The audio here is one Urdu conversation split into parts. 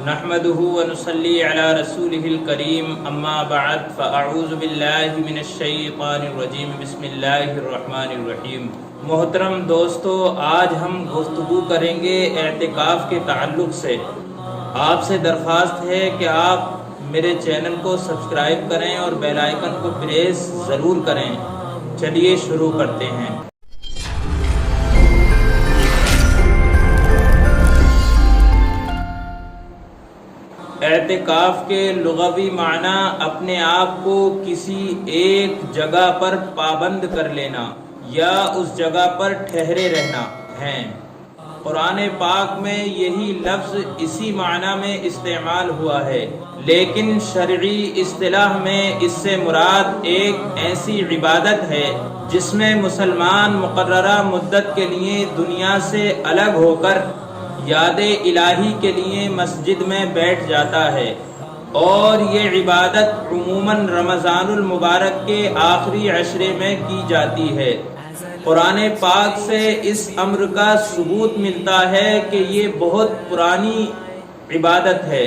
نحمده ونصلي على رسوله الكريم اما بعد فاعوذ باللہ من الشیطان الرجیم بسم اللہ الرحمن الرحیم۔ محترم دوستو، آج ہم گفتگو کریں گے اعتکاف کے تعلق سے۔ آپ سے درخواست ہے کہ آپ میرے چینل کو سبسکرائب کریں اور بیل آئیکن کو پریس ضرور کریں۔ چلیے شروع کرتے ہیں۔ اعتکاف کے لغوی معنی اپنے آپ کو کسی ایک جگہ پر پابند کر لینا یا اس جگہ پر ٹھہرے رہنا ہے۔ قرآن پاک میں یہی لفظ اسی معنی میں استعمال ہوا ہے، لیکن شرعی اصطلاح میں اس سے مراد ایک ایسی عبادت ہے جس میں مسلمان مقررہ مدت کے لیے دنیا سے الگ ہو کر یاد الہی کے لیے مسجد میں بیٹھ جاتا ہے، اور یہ عبادت عموماً رمضان المبارک کے آخری عشرے میں کی جاتی ہے۔ قرآن پاک سے اس امر کا ثبوت ملتا ہے کہ یہ بہت پرانی عبادت ہے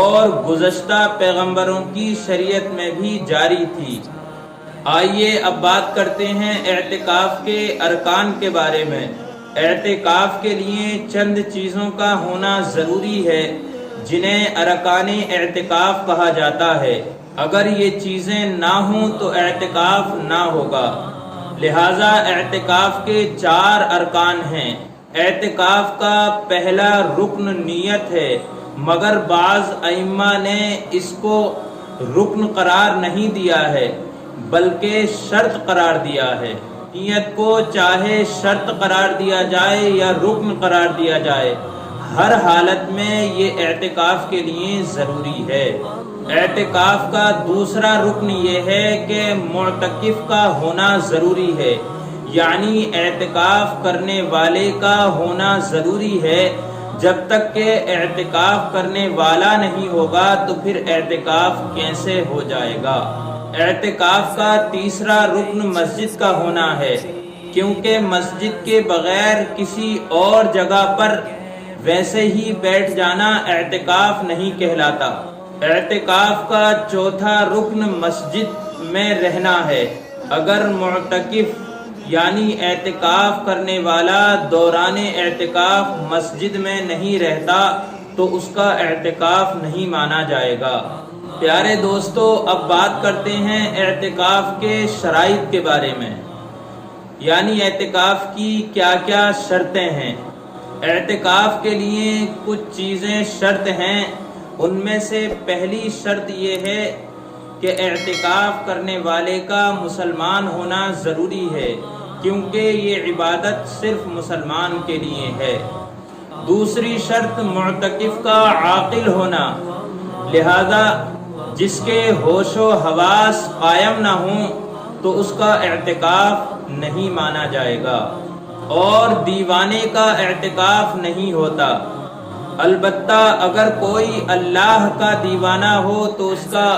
اور گزشتہ پیغمبروں کی شریعت میں بھی جاری تھی۔ آئیے اب بات کرتے ہیں اعتکاف کے ارکان کے بارے میں۔ اعتکاف کے لیے چند چیزوں کا ہونا ضروری ہے جنہیں ارکان اعتکاف کہا جاتا ہے۔ اگر یہ چیزیں نہ ہوں تو اعتکاف نہ ہوگا، لہذا اعتکاف کے 4 ارکان ہیں۔ اعتکاف کا پہلا رکن نیت ہے، مگر بعض ائمہ نے اس کو رکن قرار نہیں دیا ہے بلکہ شرط قرار دیا ہے۔ نیت کو چاہے شرط قرار دیا جائے یا رکن قرار دیا جائے، ہر حالت میں یہ اعتکاف کے لیے ضروری ہے۔ اعتکاف کا دوسرا رکن یہ ہے کہ معتکف کا ہونا ضروری ہے، یعنی اعتکاف کرنے والے کا ہونا ضروری ہے۔ جب تک کہ اعتکاف کرنے والا نہیں ہوگا تو پھر اعتکاف کیسے ہو جائے گا؟ اعتکاف کا تیسرا رکن مسجد کا ہونا ہے، کیونکہ مسجد کے بغیر کسی اور جگہ پر ویسے ہی بیٹھ جانا اعتکاف نہیں کہلاتا۔ اعتکاف کا چوتھا رکن مسجد میں رہنا ہے۔ اگر معتکف یعنی اعتکاف کرنے والا دوران اعتکاف مسجد میں نہیں رہتا تو اس کا اعتکاف نہیں مانا جائے گا۔ پیارے دوستو، اب بات کرتے ہیں اعتکاف کے شرائط کے بارے میں، یعنی اعتکاف کی کیا کیا شرطیں ہیں۔ اعتکاف کے لیے کچھ چیزیں شرط ہیں، ان میں سے پہلی شرط یہ ہے کہ اعتکاف کرنے والے کا مسلمان ہونا ضروری ہے، کیونکہ یہ عبادت صرف مسلمان کے لیے ہے۔ دوسری شرط معتکف کا عاقل ہونا، لہذا جس کے ہوش و حواس قائم نہ ہوں تو اس کا اعتکاف نہیں مانا جائے گا، اور دیوانے کا اعتکاف نہیں ہوتا۔ البتہ اگر کوئی اللہ کا دیوانہ ہو تو اس کا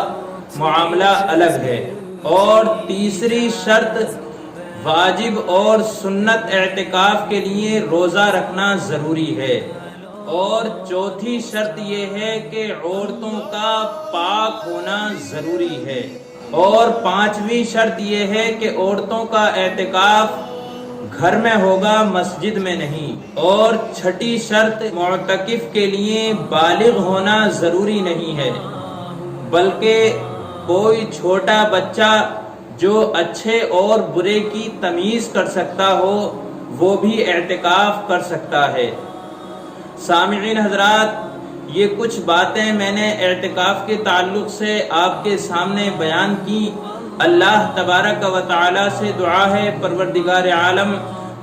معاملہ الگ ہے۔ اور تیسری شرط واجب اور سنت اعتکاف کے لیے روزہ رکھنا ضروری ہے۔ اور چوتھی شرط یہ ہے کہ عورتوں کا پاک ہونا ضروری ہے۔ اور پانچویں شرط یہ ہے کہ عورتوں کا اعتکاف گھر میں ہوگا، مسجد میں نہیں۔ اور چھٹی شرط معتکف کے لیے بالغ ہونا ضروری نہیں ہے، بلکہ کوئی چھوٹا بچہ جو اچھے اور برے کی تمیز کر سکتا ہو وہ بھی اعتکاف کر سکتا ہے۔ سامعین حضرات، یہ کچھ باتیں میں نے اعتکاف کے تعلق سے آپ کے سامنے بیان کی۔ اللہ تبارک و تعالی سے دعا ہے پروردگار عالم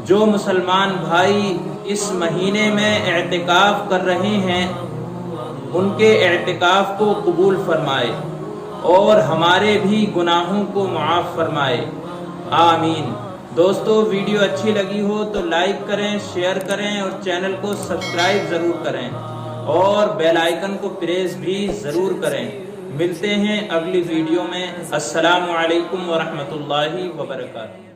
جو مسلمان بھائی اس مہینے میں اعتکاف کر رہے ہیں ان کے اعتکاف کو قبول فرمائے اور ہمارے بھی گناہوں کو معاف فرمائے، آمین۔ دوستو، ویڈیو اچھی لگی ہو تو لائک کریں، شیئر کریں اور چینل کو سبسکرائب ضرور کریں اور بیل آئیکن کو پریس بھی ضرور کریں۔ ملتے ہیں اگلی ویڈیو میں۔ السلام علیکم ورحمۃ اللہ وبرکاتہ۔